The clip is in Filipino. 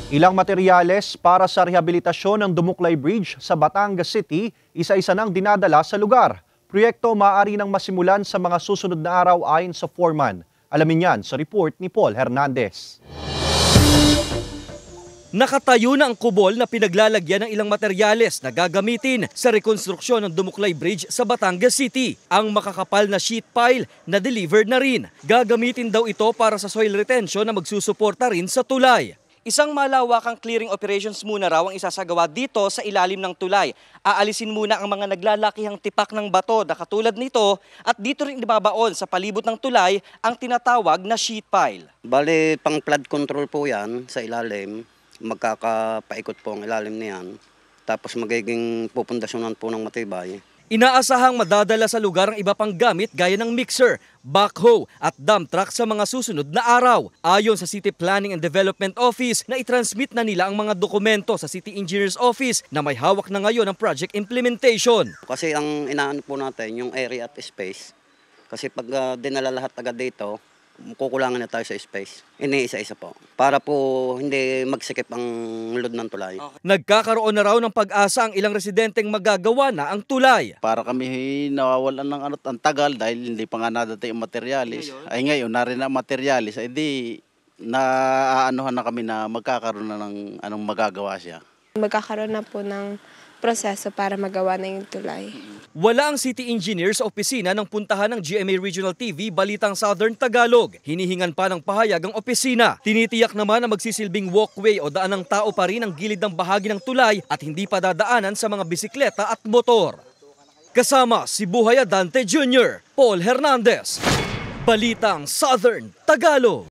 Ilang materyales para sa rehabilitasyon ng Dumuklay Bridge sa Batangas City, isa-isa nang dinadala sa lugar. Proyekto maaari nang masimulan sa mga susunod na araw ayon sa foreman. Alamin yan sa report ni Paul Hernandez. Nakatayo na ang kubol na pinaglalagyan ng ilang materyales na gagamitin sa rekonstruksyon ng Dumuklay Bridge sa Batangas City. Ang makakapal na sheet pile na delivered na rin. Gagamitin daw ito para sa soil retention na magsusuporta rin sa tulay. Isang malawakang clearing operations muna raw ang isasagawa dito sa ilalim ng tulay. Aalisin muna ang mga naglalakihang tipak ng bato na katulad nito at dito rin ibabaon sa palibot ng tulay ang tinatawag na sheet pile. Bale, pang flood control po yan sa ilalim. Magkakapaikot po ang ilalim niyan. Tapos magiging pupundasyonan po ng matibay. Inaasahang madadala sa lugar ang iba pang gamit gaya ng mixer, backhoe at dump truck sa mga susunod na araw. Ayon sa City Planning and Development Office na itransmit na nila ang mga dokumento sa City Engineers Office na may hawak na ngayon ng project implementation. Kasi ang inaano po natin yung area at space. Kasi pag dinala lahat agad dito, kukulangan na tayo sa space. Iniisa-isa po. Para po hindi magsikip ang load ng tulay. Nagkakaroon na raw ng pag-asa ang ilang residenteng magagawa na ang tulay. Para kami nawawalan ng ang tagal dahil hindi pa nga nadating ang materialis. Ay ngayon, narin ang materialis. Ay di, naaanuhan na kami na magkakaroon na ng anong magagawa siya. Magkakaroon na po ng proseso para magawa na yung tulay. Wala ang city engineer sa opisina ng puntahan ng GMA Regional TV Balitang Southern Tagalog. Hinihingan pa ng pahayag ang opisina. Tinitiyak naman na magsisilbing walkway o daan ng tao pa rin ang gilid ng bahagi ng tulay at hindi pa dadaanan sa mga bisikleta at motor. Kasama si Buhay Adante Jr., Paul Hernandez, Balitang Southern Tagalog.